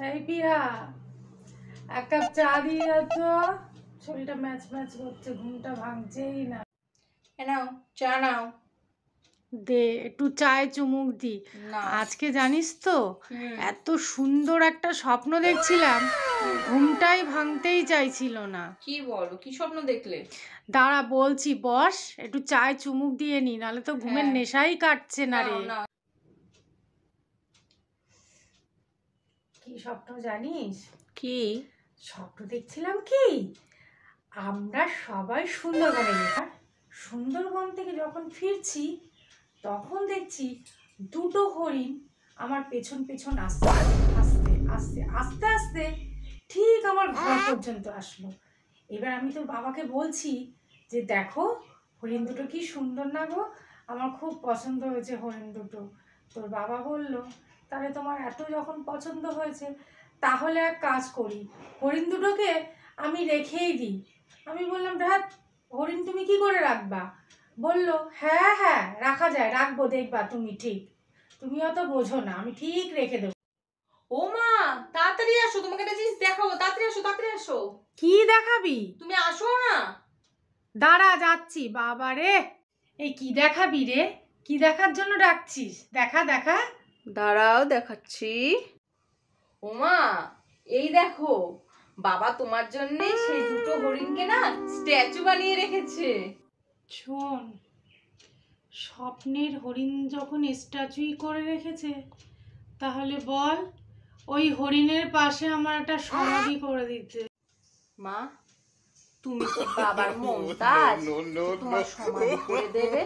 এই পিয়া, এক কাপ চা দিয়ে যাচ্ছ। শরীরটা ম্যাচ ম্যাচ করছে, ঘুমটা ভাঙছেই না। নাও চা নাও। দে একটু চায়ে চুমুক দি। আজকে জানিস তো এত সুন্দর একটা স্বপ্ন দেখছিলাম, ঘুমটাই ভাঙতেই চাইছিল না। কি বলো, কি স্বপ্ন দেখলে? দাঁড়া বলছি, বস একটু চায়ে চুমুক দিয়ে নি, নাহলে তো ঘুমের নেশাই কাটছে না রে। কি স্বপ্ন জানিস? কি স্বপ্ন দেখছিলাম কি, আমরা সবাই সুন্দরবনে গেলাম। সুন্দরবন থেকে যখন ফিরছি তখন দেখছি দুটো হরিণ আমার পেছন পেছন আসতে আস্তে আস্তে আস্তে আস্তে ঠিক আমার ঘর পর্যন্ত আসলো। এবার আমি তো বাবাকে বলছি যে দেখো হরিণ দুটো কি সুন্দর না গো, আমার খুব পছন্দ হয়েছে হরিণ দুটো। তোর বাবা বলল তাহলে তোমার এত যখন পছন্দ হয়েছে তাহলে এক কাজ করি, হরিণ দুটোকে আমি রেখেই দিই। আমি বললাম ধ্যাৎ, হরিণ তুমি কি করে রাখবা? বলল হ্যাঁ হ্যাঁ রাখা যায়, রাখবো, দেখবা তুমি, ঠিক তুমি অত বোঝো না, আমি ঠিক রেখে দেবো। ও মা, তাড়াতাড়ি আসো, তোমাকে একটা জিনিস দেখাবো। তাড়াতাড়ি আসো, তাড়াতাড়ি আসো। কি দেখাবি? তুমি আসো না। দাঁড়া যাচ্ছি। বাবা রে, এই কি দেখাবি রে? কি দেখার জন্য ডাকছিস? দেখা দেখা। দাঁড়াও দেখাচ্ছি। ও মা, এই দেখো, বাবা তোমার জন্য সেই দুটো হরিণকে না স্ট্যাচু বানিয়ে রেখেছে। শোন, স্বপ্নের হরিণ যখন স্ট্যাচুই করে রেখেছে, তাহলে বল ওই হরিণের পাশে আমার একটা সমাধি করে দিতে। মা, তুমি কি বাবার মমতাজ? তোমার সমাধি করে দেবে।